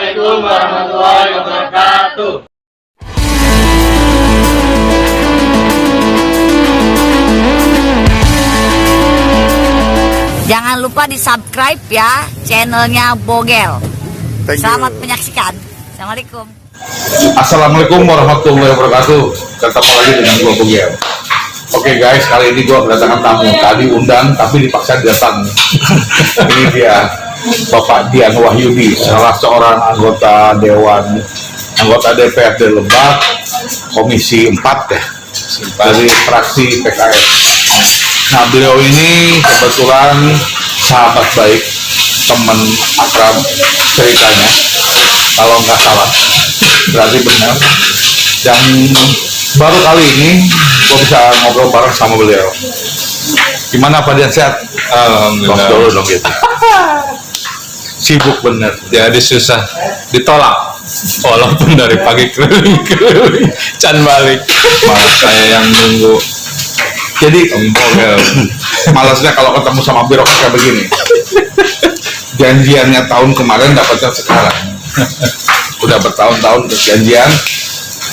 Assalamualaikum warahmatullahi wabarakatuh. Jangan lupa di-subscribe ya channelnya Bogel. Selamat menyaksikan. Assalamualaikum. Assalamualaikum warahmatullahi wabarakatuh. Ketemu lagi dengan gua Bogel. Oke guys, kali ini gua kedatangan tamu. Tadi undang tapi dipaksa datang. Ini dia Bapak Dian Wahyudi, salah seorang anggota DPRD Lebak, Komisi 4 ya, dari fraksi PKS. Nah, beliau ini kebetulan sahabat baik, teman akrab ceritanya, kalau nggak salah, berarti benar. Dan baru kali ini gue bisa ngobrol bareng sama beliau. Gimana Pak Dian, sehat? Alhamdulillah. Dulu dong gitu. Sibuk bener. Jadi susah ditolak, walaupun dari pagi keliling-keliling, can balik, malah saya yang nunggu. Jadi malasnya kalau ketemu sama birokrat kayak begini. Janjiannya tahun kemarin dapatnya sekarang. Udah bertahun-tahun janjian,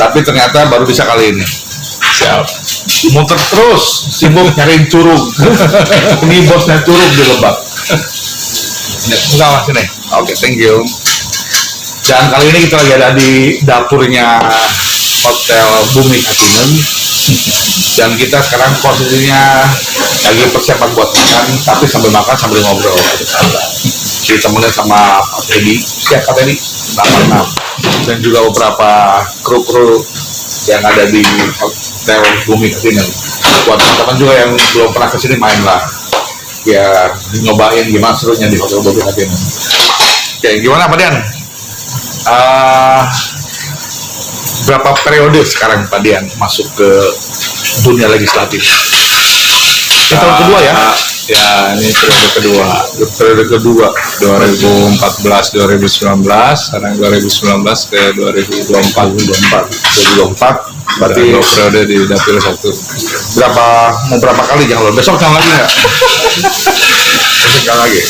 tapi ternyata baru bisa kali ini. Siap. Muter terus, sibuk nyariin curug. Ini bosnya curug di Lebak. Enggak mas ini. Oke, thank you. Dan kali ini kita lagi ada di dapurnya Hotel Bumi Katinen. Dan kita sekarang posisinya lagi persiapan buat makan, tapi sambil makan sambil ngobrol. Ditemenin sama Pak Teddy. Siap Pak Teddy? 86. Dan juga beberapa kru-kru yang ada di Hotel Bumi Katinen. Buat teman-teman juga yang belum pernah kesini, main lah. Ya, nyobain gimana serunya di Hotel Bumi Katinen. Oke, gimana Pak Dian? Berapa periode sekarang Pak Dian masuk ke dunia legislatif? Ini tahun kedua ya? Ya, ini periode kedua. Periode kedua. 2014, 2019, sekarang 2019 ke 2024. 2024. Berarti Berarti 2 periode di dapil 1. mau berapa kali jangan lo? Besok jangan lagi nggak? Besok jangan lagi.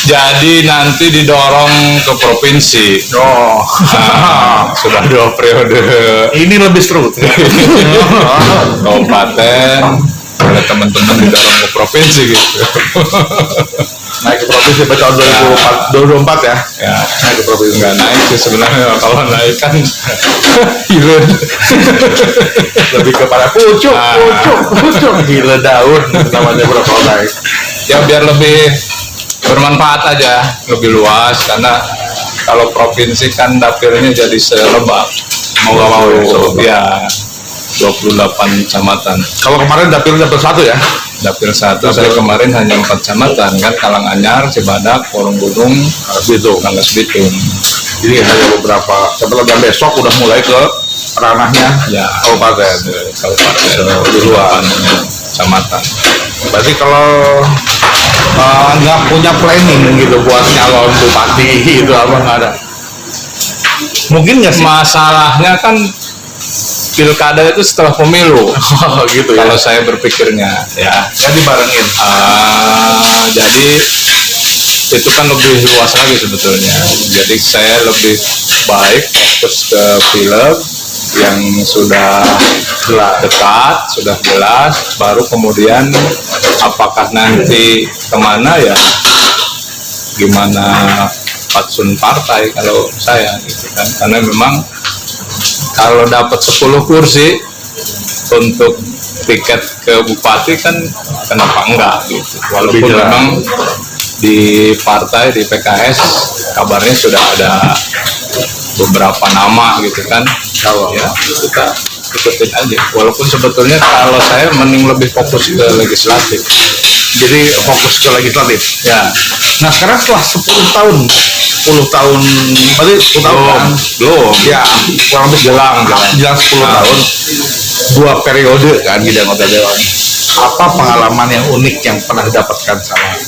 Jadi nanti didorong ke provinsi. Oh, Sudah 2 periode. ini lebih seru. Kabupaten, oleh teman-teman didorong ke provinsi gitu. Naik ke provinsi pada tahun 2024 ya? Ya, Naik ke provinsi. nggak naik sih sebenarnya. Kalau naik kan hilang. Lebih kepada pucuk, gila daun namanya bro kalau naik. Ya biar lebih bermanfaat aja, lebih luas, karena kalau provinsi kan dapilnya jadi selebak, mau nggak mau ya 28 kecamatan. Kalau kemarin dapil 1 ya? Dapil 1 saya kemarin hanya 4 kecamatan kan, Karanganyar, Cibadak, Porong Gunung, Ranggas Bitung. Jadi hanya beberapa. Setelah besok udah mulai ke ranahnya Ya, kabupaten. Kabupaten 28 kecamatan. Berarti kalau nggak punya planning gitu buat nyalon bupati gitu apa nggak ada? Mungkin nggak sih? Masalahnya kan pilkada itu setelah pemilu. Oh, gitu ya. Kalau saya berpikirnya ya. Ya dibarengin. Jadi itu kan lebih luas lagi sebetulnya. Jadi saya lebih baik fokus ke film yang sudah dekat, sudah jelas, baru kemudian apakah nanti kemana ya, gimana fatsun partai kalau saya gitu kan, karena memang kalau dapat 10 kursi untuk tiket ke bupati kan kenapa enggak gitu, walaupun memang di partai, di PKS kabarnya sudah ada beberapa nama gitu kan. Kalau ya kita ikutin aja, walaupun sebetulnya kalau saya mending lebih fokus ke legislatif. Jadi fokus ke legislatif Ya. Nah sekarang setelah 10 tahun berarti 10 tahun kan? Belum Ya kurang lebih jelang 10 tahun, 2 periode kan di anggota dewan. Apa pengalaman yang unik yang pernah didapatkan sama?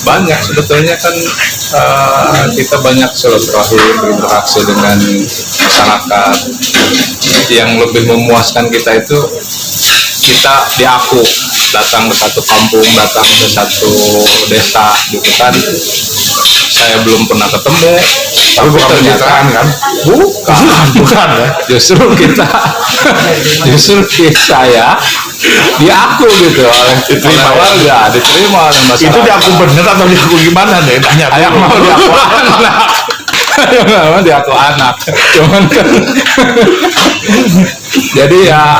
banyak sebetulnya kan, kita banyak silaturahim, berinteraksi dengan masyarakat. Yang lebih memuaskan kita itu kita diaku datang ke satu kampung, datang ke satu desa gitu kan. saya belum pernah ketemu. Tapi bukan pencitraan kan? Bukan ya. Justru saya diaku gitu oleh warga, diterima oleh masyarakat. Itu diaku bener atau diaku gimana nih? Tanya Yang mau diaku anak. Yang mau diaku anak. Cuman kan jadi ya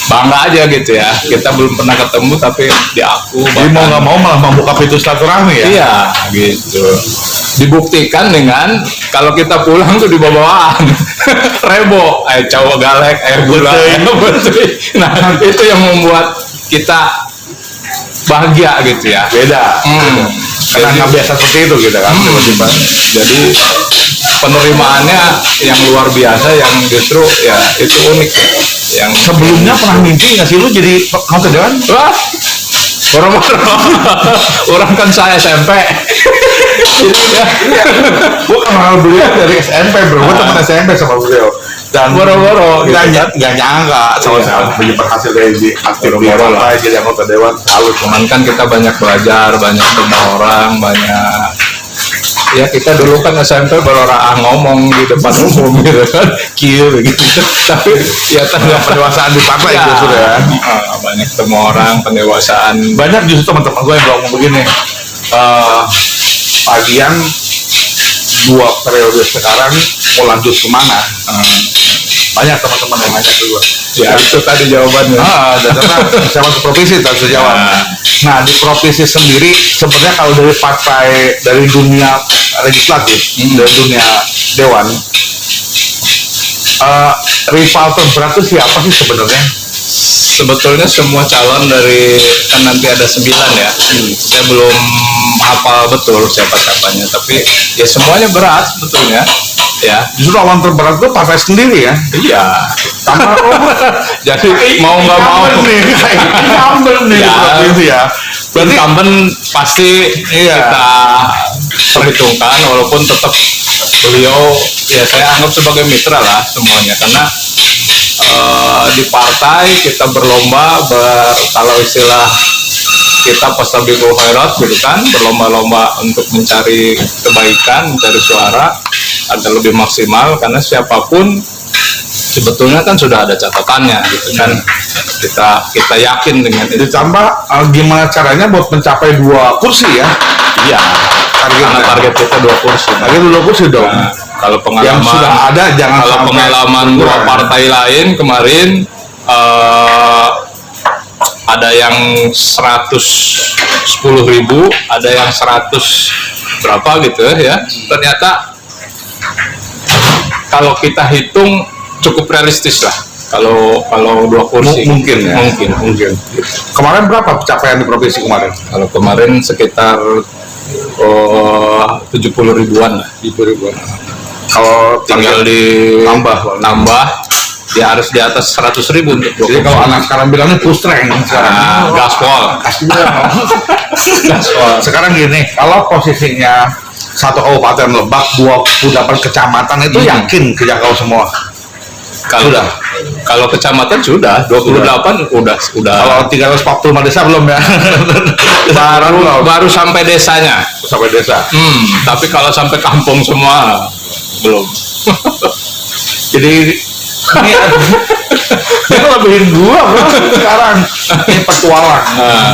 bangga aja gitu ya. Kita belum pernah ketemu tapi diaku. Jadi mau nggak mau malah membuka pintu silaturahmi ya? Iya, gitu. Dibuktikan dengan kalau kita pulang tuh dibawa-bawaan rebo, air cawa galek, air gula, betul. Nah, itu yang membuat kita bahagia gitu ya. Beda. Karena Jadi- nggak biasa seperti itu gitu kan? Tiba-tiba. Jadi penerimaannya yang luar biasa, yang justru ya itu unik ya. Yang Sebelumnya pernah mimpi nggak sih lu jadi anggota dewan? wah, boro-boro. Orang kan saya SMP. Jadi ya, Gue kenal beliau dari SMP bro, gue teman SMP sama beliau. Dan Boro-boro, gitu kan? nggak nyangka sama Iya. sekali punya berhasil dari aktif di Boro-boro lah. partai jadi anggota dewan. Lalu cuman kan kita banyak belajar, banyak ketemu orang, banyak ya kita dulu kan SMP baru ngomong di depan umum gitu kan, kieu gitu. Tapi ya ternyata Pendewasaan di partai ya, justru ya. banyak ketemu orang, pendewasaan. Banyak justru teman-teman gue yang ngomong begini, Pagian 2 periode sekarang mau lanjut kemana? Banyak teman-teman yang nanya ke gue. Ya itu tadi jawabannya. Dan karena saya masuk provinsi tak bisa jawab. Nah di provinsi sendiri sebenarnya kalau dari partai dari dunia legislatif, dari dunia dewan, rival terberat itu siapa sih sebenarnya? Sebetulnya semua calon dari kan nanti ada 9 ya. Saya belum hafal betul siapa-siapanya, tapi ya semuanya berat sebetulnya. Ya, Justru lawan terberat itu partai sendiri ya. iya. Sama Jadi mau nggak mau incumbent nih di Ya. provinsi ya. Berarti incumbent pasti Iya. kita perhitungkan, walaupun tetap beliau ya saya anggap sebagai mitra lah semuanya, karena di partai kita berlomba kalau istilah kita pasabikul khairat gitu kan, berlomba-lomba untuk mencari kebaikan, mencari suara agar lebih maksimal, karena siapapun sebetulnya kan sudah ada catatannya gitu kan. Kita yakin dengan itu. ditambah gimana caranya buat mencapai 2 kursi ya? Iya, karena target kita 2 kursi. Lagi 2 kursi dong. Nah, kalau pengalaman yang sudah ada jangan kalau sampai pengalaman 2 kurang. partai lain kemarin ada yang 110.000, ada yang 100 berapa gitu ya. Ternyata kalau kita hitung cukup realistis lah. Kalau 2 kursi Mungkin ya. mungkin. Kemarin berapa pencapaian di provinsi kemarin? Kalau kemarin sekitar 70 ribuan lah. Kalau Tinggal di tambah. ya harus di atas 100.000 untuk 2 Jadi kalau anak sekarang bilangnya push train sekarang. gaspol. Sekarang gini, kalau posisinya satu kabupaten Lebak 28 kecamatan itu yakin kejangkau semua. Kalau kecamatan sudah 28 udah Kalau 345 desa belum ya. baru sampai desanya. Sampai desa. Tapi kalau sampai kampung semua belum. Jadi ini dia lebihin gua bro sekarang ini petualang.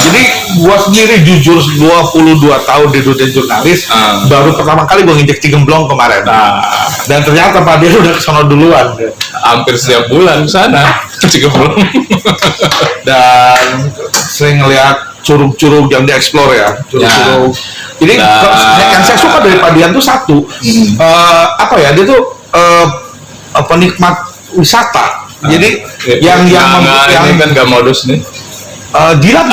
Jadi gua sendiri jujur 22 tahun di dunia jurnalis, baru pertama kali gua nginjek Cigemblong kemarin. Dan ternyata Pak Dir udah kesana duluan. Hampir setiap bulan sana. Cigemblong. Dan sering ngeliat curug-curug yang dieksplor ya, curug-curug. Jadi yang saya suka dari Pak Dian tuh satu, apa ya, dia tuh penikmat wisata. Jadi yang ini kan gak modus nih. jilat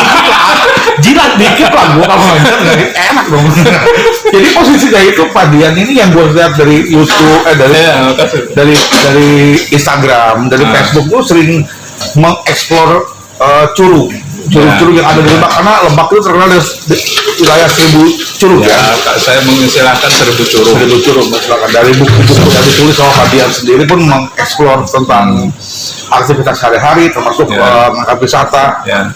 dikit lah gua kalau ngajar nggak enak dong. Jadi posisinya itu Pak Dian ini yang gua lihat dari YouTube, dari Instagram, dari Facebook tuh sering mengeksplor curug yang ada di Lebak, karena Lebak itu terkenal dari wilayah 1000 curug ya. Saya mengistilahkan 1000 curug. 1000 curug misalkan, dari buku-buku yang ditulis sama Pak Dian sendiri pun mengeksplor tentang aktivitas sehari-hari termasuk mengangkat wisata. Ya.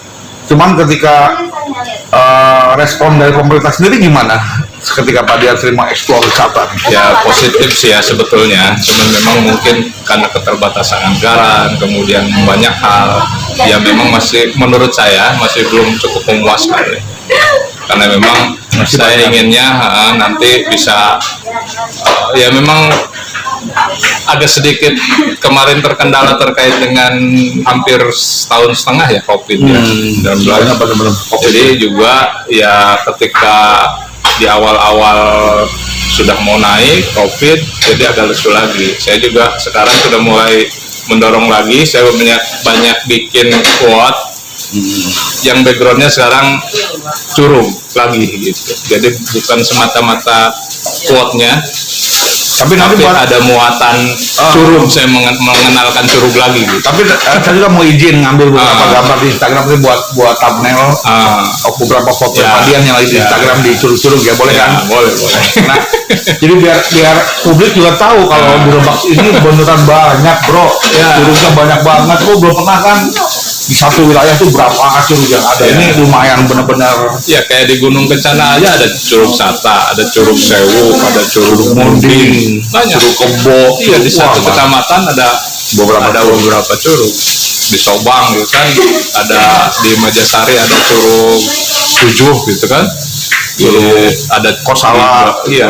Cuman ketika respon dari pemerintah sendiri gimana? ketika Pak Dian sering mengeksplor wisata? Ya positif sih ya sebetulnya, cuman memang mungkin karena keterbatasan anggaran, kemudian banyak hal ya memang masih menurut saya masih belum cukup memuaskan ya. Karena memang saya inginnya nanti bisa ya memang agak sedikit kemarin terkendala terkait dengan hampir setahun setengah ya COVID ya, dan benar-benar jadi juga ya ketika di awal-awal sudah mau naik COVID, jadi agak lesu lagi. Saya juga sekarang sudah mulai mendorong lagi, saya banyak bikin quote yang backgroundnya sekarang curug lagi gitu. Jadi bukan semata-mata quote-nya, tapi ada muatan curug. Saya mengenalkan curug lagi gitu. Tapi saya juga mau izin ngambil beberapa gambar di Instagram ini buat thumbnail beberapa foto Pak Dian yang lagi di Instagram di curug-curug ya, boleh kan? Boleh. Nah, jadi biar publik juga tahu kalau di Lebak ini beneran banyak bro, curugnya banyak banget. Gue belum pernah kan di satu wilayah tuh berapa curug yang ada. Ini lumayan benar-benar. Ya kayak di Gunung Kencana aja ada curug Sata, ada curug Sewu, ada curug Munding, banyak. Curug Kebo. Iya, di satu kecamatan ada beberapa curug. Di Sobang gitu kan, ada di Majasari ada curug 7 gitu kan. Ada Kosala, iya,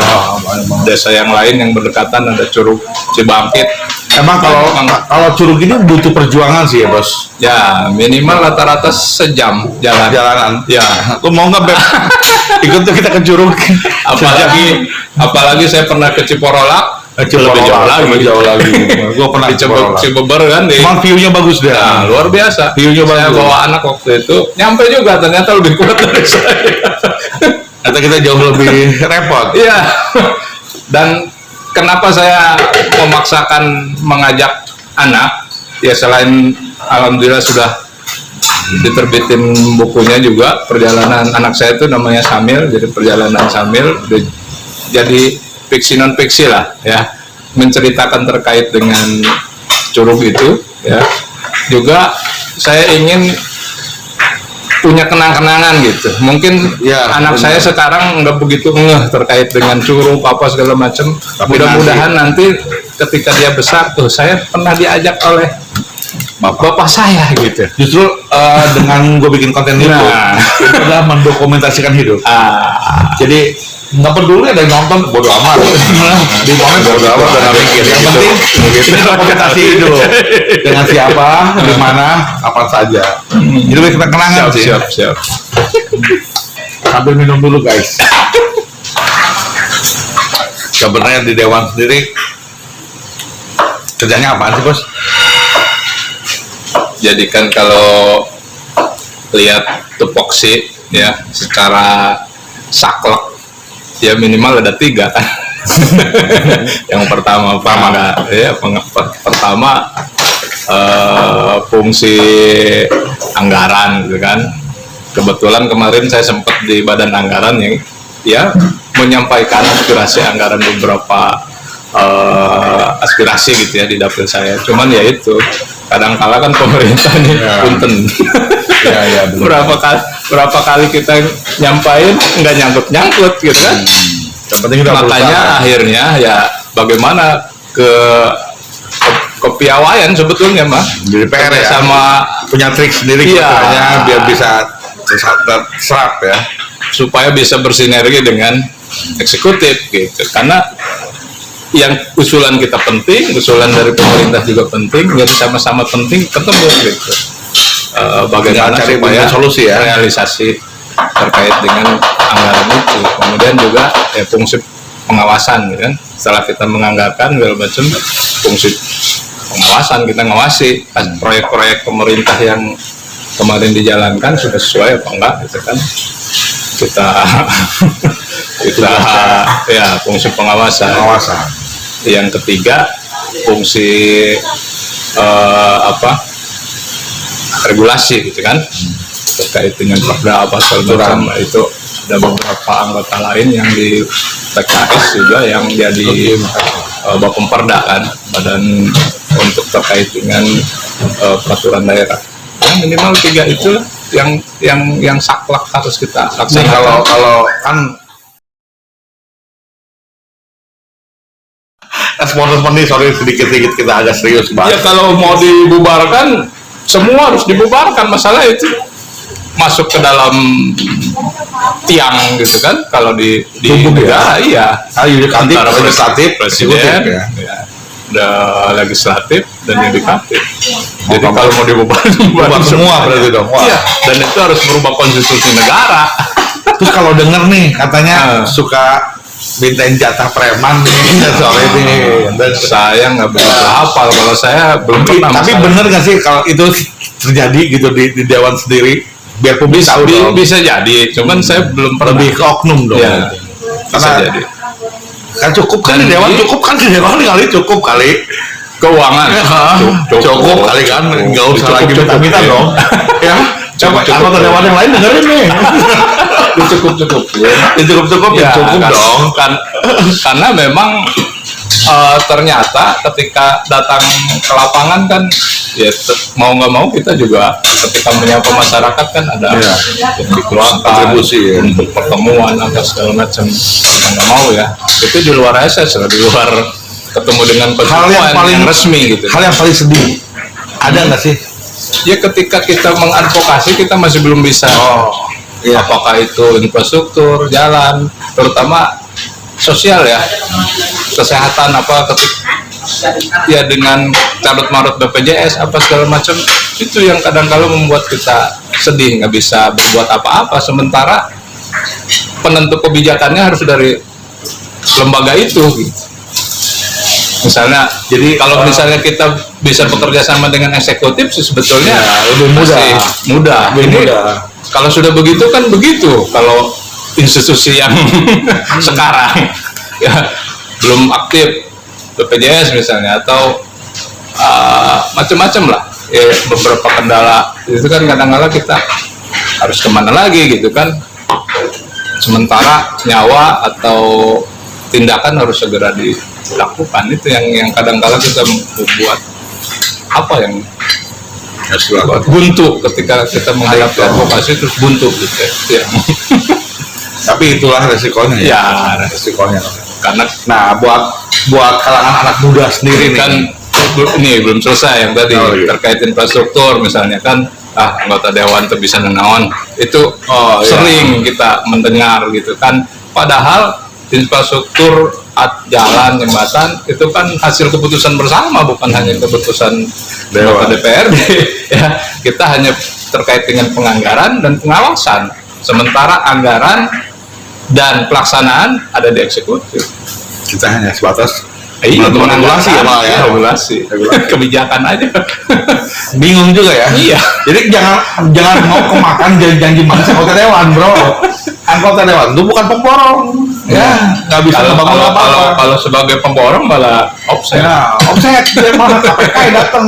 desa yang lain yang berdekatan ada curug Cibangkit. Emang kalau curug ini butuh perjuangan sih ya bos. Ya minimal rata-rata sejam jalanan. Ya, lu mau nggak Beb? Ikut tuh kita ke curug. Apalagi saya pernah ke Ciporolak. Lebih jauh lagi. Gue pernah di Cibeber kan. Emang view-nya bagus deh. Nah, luar biasa. View-nya bagus. Saya bawa anak waktu itu, nyampe juga ternyata lebih kuat dari saya. Atau kita jauh lebih repot. Iya. Dan kenapa saya memaksakan mengajak anak? Ya selain alhamdulillah sudah diterbitin bukunya juga, perjalanan anak saya itu namanya Samil, jadi perjalanan Samil, jadi fiksi non fiksi lah ya, menceritakan terkait dengan curug itu ya. Juga saya ingin punya kenang-kenangan gitu. Mungkin anak saya sekarang nggak begitu ngeh terkait dengan curug apa segala macam. Mudah-mudahan nanti ketika dia besar tuh, saya pernah diajak oleh bapak saya gitu. Justru dengan gue bikin konten itu adalah mendokumentasikan hidup. Jadi nggak peduli ada yang nonton, bodo amat. Di komen bodo amat dan mikir. Yang penting ini dokumentasi hidup dengan siapa, di mana, kapan saja. Jadi kita kenangan sih. Siap. Sambil minum dulu guys. Sebenarnya di Dewan sendiri kerjanya apaan sih bos? Jadi kan kalau lihat tupoksi ya secara saklek ya minimal ada 3 kan. Yang pertama fungsi anggaran gitu kan. Kebetulan kemarin saya sempat di badan anggaran yang ya menyampaikan aspirasi anggaran beberapa aspirasi gitu ya di dapil saya. Cuman ya itu kadang-kala kan pemerintah nih punten. Berapa kali kita nyampain nggak nyangkut gitu kan. Makanya akhirnya ya bagaimana kepiawaian sebetulnya mah jadi PR ya, sama punya trik sendiri caranya biar bisa terserap ya, supaya bisa bersinergi dengan eksekutif gitu. Karena yang usulan kita penting, usulan dari pemerintah juga penting, jadi sama-sama penting ketemu gitu. Bagaimana supaya solusi ya, realisasi terkait dengan anggaran itu. Kemudian juga fungsi pengawasan gitu kan. Setelah kita menganggarkan segala macam, fungsi pengawasan, kita ngawasi proyek-proyek pemerintah yang kemarin dijalankan sudah sesuai apa enggak gitu kan. Kita ya fungsi pengawasan. Yang ketiga fungsi regulasi gitu kan, terkait dengan perda apa segala macam. Itu ada beberapa anggota lain yang di PKS juga yang jadi Bapemperda kan, badan untuk terkait dengan peraturan daerah. Ya, minimal 3 itu yang saklek harus kita laksanakan. Kalau kan Respon nih, sorry sedikit-sedikit kita agak serius Ya bahas. kalau mau dibubarkan, semua harus dibubarkan. Masalah itu masuk ke dalam tiang gitu kan. Kalau di Tubuh negara, iya. Yudikatif, Antara legislatif, presiden, eksekutif, ya. ya. Ada legislatif dan yudikatif. Mau Jadi nggak kalau mau mau dibubarkan, bubar semua berarti dong. Wah. Iya, dan itu harus merubah konstitusi negara. Terus kalau denger nih katanya Ah. mintain jatah preman nih sore ini. Dan Saya nggak begitu hafal, kalau saya belum pernah. tapi masalah. bener nggak sih kalau itu terjadi gitu di dewan sendiri? Biar publik tahu dong. Bisa jadi, cuman saya belum pernah. Lebih ke oknum dong. Ya, bisa Karena- jadi. Kan cukup kan Dan di dewan, ini- cukup kan di dewan kali cukup kali. Keuangan Cukup kali kan, nggak usah Cukup, lagi cukup, minta-minta ya. dong. Ya, coba Cukup, anggota cukup. dewan yang lain dengerin nih. cukup Ya, cukup Ya, cukup kan- dong. karena memang ternyata ketika datang ke lapangan kan ya mau nggak mau kita juga ketika menyapa masyarakat kan ada Iya. yang dikeluarkan Kontribusi, ya. untuk pertemuan apa segala macam. Nggak mau ya, itu di luar SS lah, di luar ketemu dengan Hal konstituen yang paling yang resmi gitu. Hal yang paling sedih ada nggak sih? Ya ketika kita mengadvokasi kita masih belum bisa. Iya. Apakah itu infrastruktur, jalan, terutama sosial ya, kesehatan apa ya dengan carut marut BPJS apa segala macam, itu yang kadang-kala membuat kita sedih, nggak bisa berbuat apa-apa, sementara penentu kebijakannya harus dari lembaga itu gitu. Misalnya, jadi kalau misalnya kita bisa bekerja sama dengan eksekutif sih sebetulnya Ya, lebih mudah. masih mudah. Lebih Ini mudah. kalau sudah begitu kan begitu. Kalau institusi yang sekarang ya belum aktif, BPJS misalnya atau macam-macam lah. Ya, beberapa kendala itu kan kadang-kala kita harus kemana lagi gitu kan. Sementara nyawa atau tindakan harus segera dilakukan, itu yang kadang-kala kita membuat apa yang buntu ketika kita menghadapi advokasi terus buntu gitu ya. Tapi itulah resikonya ya. Ya, Resikonya. karena Nah, buat kalangan anak muda sendiri kan nih. ini belum selesai yang tadi Oh, iya. terkait infrastruktur misalnya kan anggota dewan itu bisa nenawan itu iya. sering kita mendengar gitu kan, padahal infrastruktur jalan jembatan itu kan hasil keputusan bersama, bukan hanya keputusan Dewan. DPRD ya. Kita hanya terkait dengan penganggaran dan pengawasan, sementara anggaran dan pelaksanaan ada di eksekutif. Kita hanya sebatas Iya, menentukan regulasi ya, Pak ya. regulasi. Kebijakan aja. Bingung juga ya. Iya. Jadi jangan mau kemakan janji manis anggota dewan, bro. Anggota dewan itu bukan pemborong. Ya, nggak bisa ngebangun apa-apa. Kalau sebagai pemborong malah offset. Ya, offset dia malah KPK yang datang.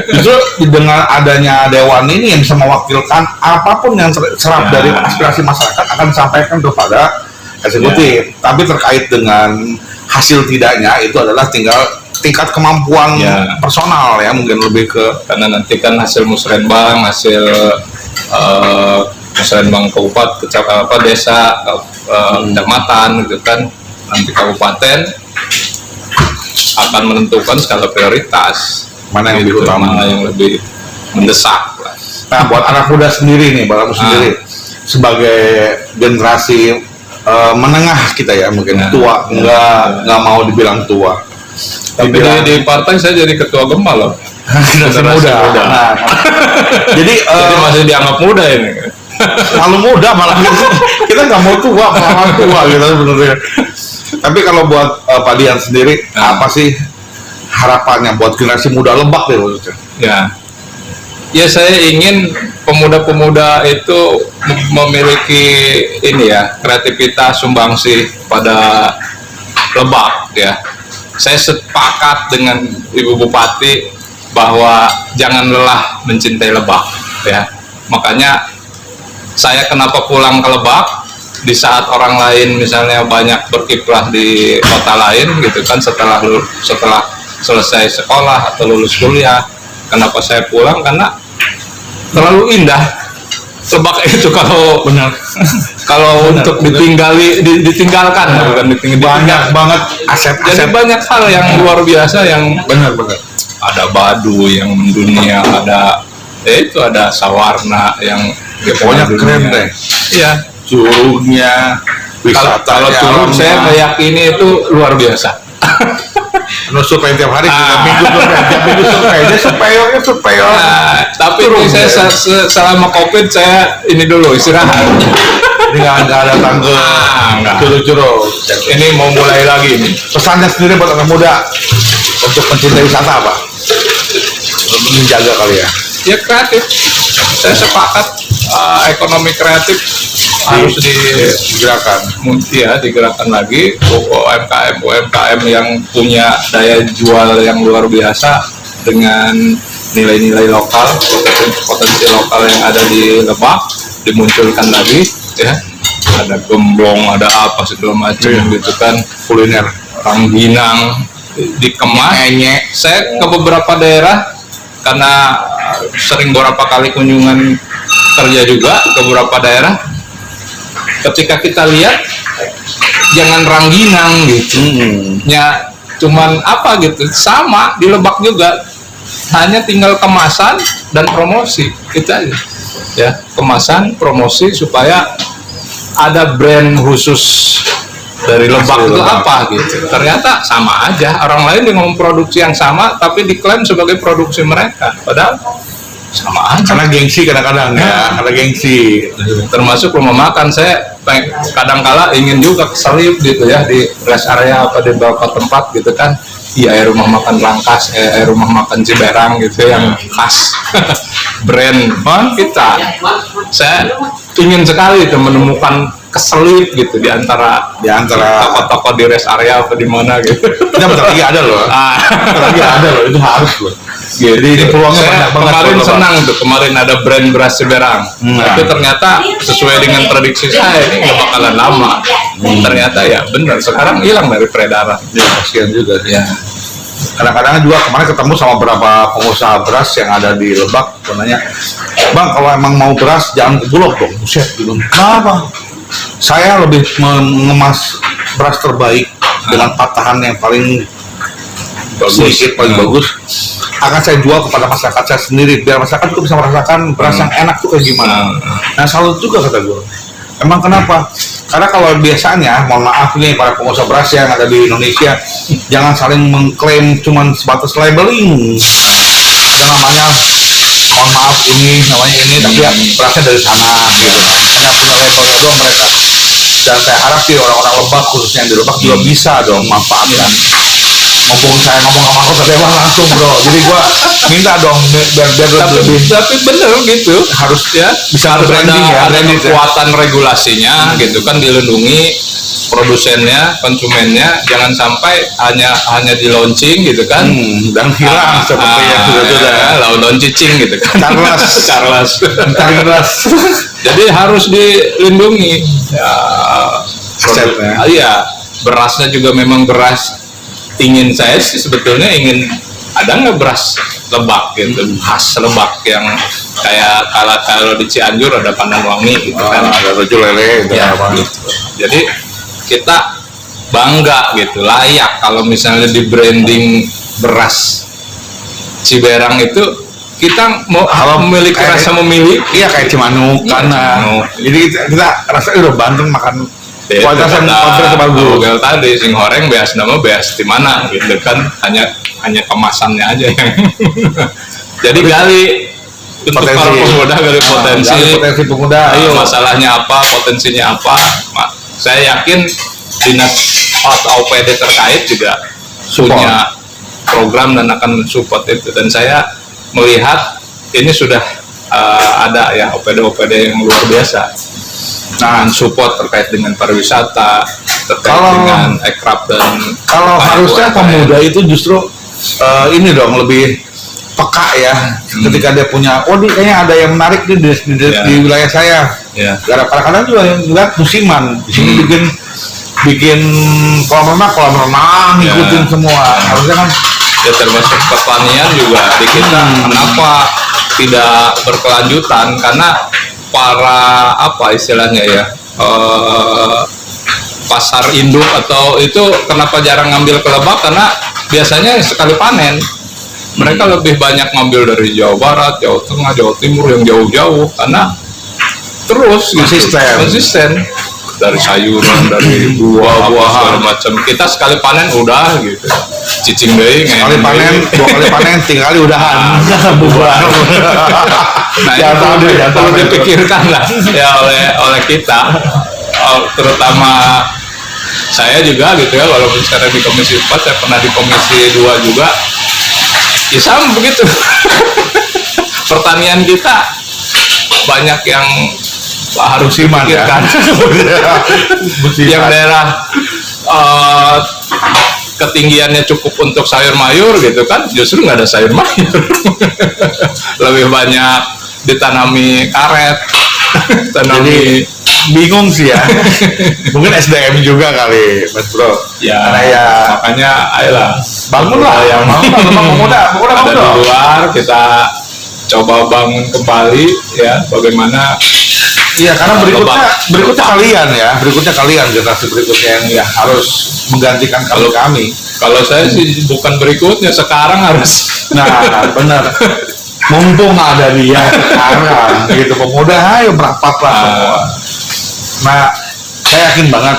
Justru dengan adanya dewan ini yang bisa mewakilkan apapun yang serap Ya. dari aspirasi masyarakat akan disampaikan kepada eksekutif. Tapi terkait dengan hasil tidaknya itu adalah tinggal tingkat kemampuan Ya. personal ya, mungkin lebih ke Karena nanti kan hasil musrenbang, hasil musrenbang kabupaten, kecamatan, desa, kecamatan gitu kan, nanti kabupaten akan menentukan skala prioritas mana yang lebih gitu, utama. mana yang lebih mendesak lah. Nah, buat anak muda sendiri nih, buat aku sendiri sebagai generasi menengah kita ya, mungkin Ya. tua, nggak mau dibilang tua. Tapi di partai saya jadi ketua Gema loh. generasi Generasi muda. muda. Nah, jadi Jadi masih dianggap muda ini. terlalu muda malah kita nggak mau tua, malah tua gitu sebenarnya. Tapi kalau buat Pak Dian sendiri, apa sih harapannya buat generasi muda Lebak deh maksudnya? Ya saya ingin pemuda-pemuda itu memiliki ini ya, kreativitas sumbangsi pada Lebak ya. Saya sepakat dengan Ibu Bupati bahwa jangan lelah mencintai Lebak ya. Makanya saya kenapa pulang ke Lebak di saat orang lain misalnya banyak berkiprah di kota lain gitu kan, setelah selesai sekolah atau lulus kuliah. Kenapa saya pulang? Karena terlalu indah Lebak itu. Kalau Benar. kalau untuk ditinggalkan bukan banyak banget jadi aset-aset. banyak hal yang luar biasa yang Benar-benar. ada Badu yang mendunia, ada itu ada Sawarna yang Pokoknya keren deh. Iya. Curugnya, Kalau wisatanya, turun saya alamnya. meyakini itu luar biasa. Survei tiap hari, tiap minggu survei. Dia survei. Nah, tapi ini saya selama COVID saya ini dulu istirahat. Ini nggak ada tangga Nggak. curug-curug. Ini mau mulai lagi nih. Pesannya sendiri buat anak muda untuk mencintai wisata apa? Menjaga kali ya. Ya kreatif. Saya sepakat ekonomi kreatif harus Digerakkan. digerakkan lagi. UMKM yang punya daya jual yang luar biasa dengan nilai-nilai lokal, potensi lokal yang ada di Lebak dimunculkan lagi, ya. Ada gembong, ada apa segala macam gitu kan, Kuliner. rangginang dikemas. Saya ke beberapa daerah karena sering beberapa kali kunjungan kerja juga ke beberapa daerah. Ketika kita lihat jangan rangginang gitu, ya cuman apa gitu, sama di Lebak juga, hanya tinggal kemasan dan promosi kita aja, ya kemasan promosi supaya ada brand khusus dari Lebak itu apa gitu. Ternyata sama aja, orang lain dengan memproduksi yang sama tapi diklaim sebagai produksi mereka, padahal sama aja. Karena gengsi kadang-kadang ya, karena gengsi. Termasuk rumah makan, saya kadang-kala ingin juga keselip gitu ya di rest area apa di beberapa tempat gitu kan, iya rumah makan Rangkas, rumah makan Ciberang gitu yang khas brand kita. Saya ingin sekali itu menemukan keselip gitu di antara toko-toko di rest area apa di mana gitu. Kita bentar lagi ada loh. Bentar lagi ada loh, itu harus loh. Jadi peluangnya saya banyak banget. kemarin senang tuh, kemarin ada brand beras Ciberang. Tapi ternyata sesuai dengan prediksi saya ini nggak bakalan lama. Ternyata ya benar, sekarang hilang dari peredaran. Ya, kasihan juga sih. Ya. Kadang-kadang juga kemarin ketemu sama beberapa pengusaha beras yang ada di Lebak, nanya, Bang, kalau emang mau beras jangan ke Bulog dong. Buset, gitu. Kenapa? Saya lebih mengemas beras terbaik dengan patahan yang paling sedikit, paling bagus. Akan saya jual kepada masyarakat saya sendiri, biar masyarakat juga bisa merasakan beras yang enak tuh kayak gimana. Nah, salut juga kata gue. Emang kenapa? Karena kalau biasanya, mohon maaf nih para pengusaha beras yang ada di Indonesia, jangan saling mengklaim cuman sebatas labeling. Yang namanya, mohon maaf ini, namanya ini, tapi ya berasnya dari sana gitu. Hanya punya labelnya doang mereka. Dan saya harap sih orang-orang Lebak, khususnya yang di Lebak juga bisa dong manfaatkan. Mumpung saya ngomong sama kota Dewan langsung bro, jadi gua minta dong biar lebih. Tapi bener gitu, Harus ya bisa harus branding ya, ada branding ya. kekuatan regulasinya gitu kan, dilindungi produsennya, konsumennya, jangan sampai hanya di launching gitu kan, dan hilang seperti yang sudah launching gitu kan. Charles. Jadi harus dilindungi. Ya, Asetnya. Iya, berasnya juga memang beras. Saya sih sebetulnya ingin ada nggak beras Lebak gitu, khas Lebak yang kayak kalau di Cianjur ada pandan wangi gitu kan, ada rojo lele gitu, ya, gitu. Jadi kita bangga gitu, layak kalau misalnya di branding beras Ciberang itu kita mau memiliki rasa memilih. Iya kayak Cimanuk karena jadi kita rasa udah Banten makan kualitas yang bagus. Google tadi sing horeng beas nama beas di mana gitu kan, hanya kemasannya aja yang jadi gali untuk para pemuda, gali potensi pemuda. Ayo masalahnya apa, potensinya apa. Saya yakin dinas atau OPD terkait juga punya program dan akan support itu, dan saya melihat ini sudah ada ya OPD yang luar biasa. Nah, support terkait dengan pariwisata, terkait dengan ekrab dan kalau harusnya pemuda itu justru ini dong lebih peka ya, ketika dia punya, kayaknya ada yang menarik nih di wilayah saya. Kadang-kadang juga yang lihat musiman di sini bikin kolam renang ngikutin semua. Harusnya kan ya termasuk pertanian juga di kita. Kenapa tidak berkelanjutan? Karena para istilahnya ya, pasar induk atau itu kenapa jarang ngambil ke Lebak, karena biasanya sekali panen mereka lebih banyak ngambil dari Jawa Barat, Jawa Tengah, Jawa Timur yang jauh-jauh, karena terus konsisten dari sayuran, dari buah-buahan segala macam. Kita sekali panen udah gitu, cicing deh, sekali panen, 2 kali panen, 3 kali udahan. Nah itu perlu dipikirkan lah ya oleh kita, terutama saya juga gitu ya, walaupun sekarang di Komisi 4, saya pernah di Komisi 2 juga, ya sama begitu. Pertanian kita banyak yang harus dipikirkan. Yang daerah ketinggiannya cukup untuk sayur mayur gitu kan, justru nggak ada sayur mayur. Lebih banyak ditanami karet, Jadi bingung sih ya. Mungkin SDM juga kali, Mas Bro. Ya, karena ya makanya ayolah bangunlah yang pemuda ada di luar, kita coba bangun kembali ya, bagaimana. Iya, karena berikutnya kalian generasi berikutnya yang ya harus menggantikan kami. Kalau saya sih bukan berikutnya, sekarang harus. Nah, benar. Mumpung ada dia sekarang, gitu, pemuda, ayo merapatlah semua. Nah, saya yakin banget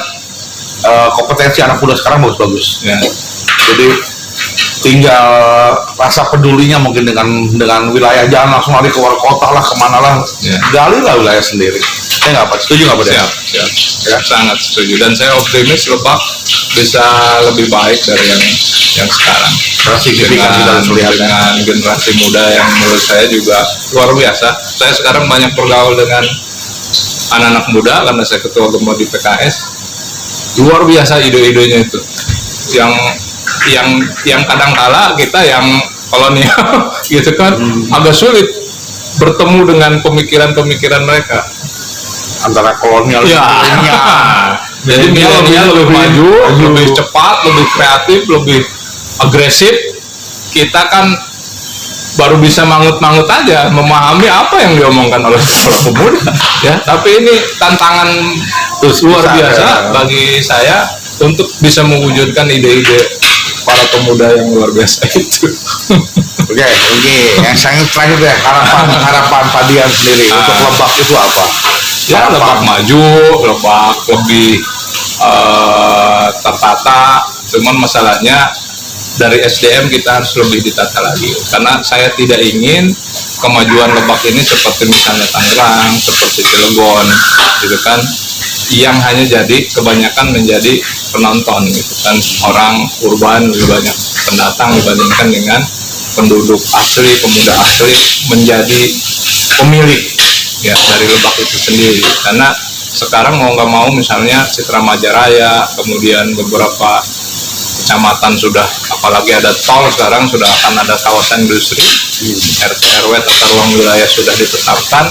kompetensi anak muda sekarang bagus-bagus. Ya. Jadi tinggal rasa pedulinya mungkin dengan wilayah, jangan langsung lari ke luar kota lah, kemana lah, ya. Galilah wilayah sendiri. Saya nggak apa, setuju nggak Pak? Siap. Ya, sangat setuju, dan saya optimis Lebak bisa lebih baik dari yang sekarang. Dengan generasi muda yang menurut saya juga luar biasa. Saya sekarang banyak bergaul dengan anak-anak muda karena saya ketua gemar di PKS. Luar biasa ide-idenya itu, yang kadang-kala kita yang kolonial gitu kan, agak sulit bertemu dengan pemikiran-pemikiran mereka. Antara kolonial ya. Jadi milenial lebih maju, lebih cepat, lebih kreatif, lebih agresif. Kita kan baru bisa mangut-mangut aja, memahami apa yang diomongkan oleh para pemuda ya. Tapi ini tantangan luar biasa bagi saya untuk bisa mewujudkan ide-ide para pemuda yang luar biasa itu. Oke, yang sangat terakhir deh, harapan Pak Dian sendiri untuk Lebak itu apa? Ya, Lebak maju, Lebak lebih tertata. Cuman masalahnya dari SDM kita harus lebih ditata lagi, karena saya tidak ingin kemajuan Lebak ini seperti misalnya Tangerang, seperti Cilegon gitu kan, yang hanya jadi kebanyakan menjadi penonton gitu kan, orang urban lebih banyak pendatang dibandingkan dengan penduduk asli, pemuda asli menjadi pemilik ya dari Lebak itu sendiri. Karena sekarang mau nggak mau misalnya Citra Majaraya, kemudian beberapa kecamatan sudah, apalagi ada tol sekarang, sudah akan ada kawasan industri, RT RW tata ruang wilayah sudah ditetapkan.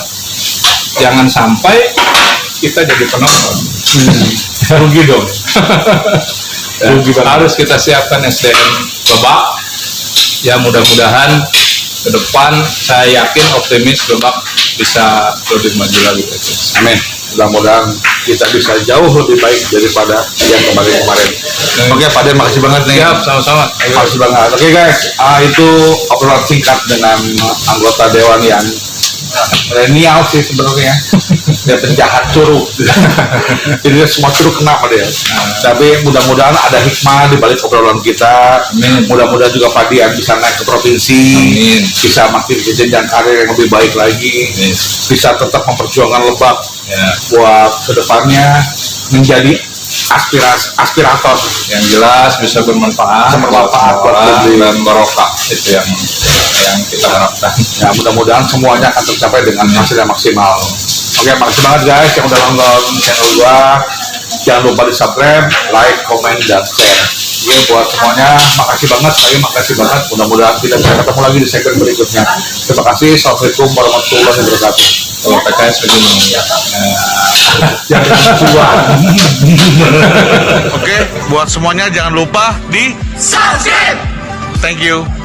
Jangan sampai kita jadi penonton. Rugi dong. Rugi banget. Harus kita siapkan SDM Lebak. Ya, mudah-mudahan ke depan saya yakin optimis Lebak bisa lebih maju lagi. Amin. Mudah-mudahan kita bisa jauh lebih baik daripada yang kemarin-kemarin. Oke, Pak Den, makasih banget nih. Siap, sama-sama. Makasih banget. Oke guys, itu obrolan singkat dengan anggota Dewan yang milenial sih sebenarnya. Dia penjahat curug. Jadi semua curug kena Pak Den. Tapi mudah-mudahan ada hikmah di balik obrolan kita. Amin. Mudah-mudahan juga Pak Dian bisa naik ke provinsi. Amin. Bisa makin ke jenjang karir yang lebih baik lagi. Amin. Bisa tetap memperjuangkan Lebak Ya. buat kedepannya menjadi aspirator Yang jelas bisa bermanfaat buat orang dan barokah, itu yang kita harapkan. Ya, mudah-mudahan semuanya akan tercapai dengan hasil yang maksimal. Oke, makasih banget guys yang udah nonton channel gua. Jangan lupa di subscribe, like, komen, dan share. Oke, buat semuanya makasih banget. Makasih banget. Mudah-mudahan kita bisa ketemu lagi di segmen berikutnya. Terima kasih. Assalamualaikum warahmatullahi wabarakatuh. Kalau PKS begini Jangan cuan. Oke, buat semuanya jangan lupa di subscribe. Thank you.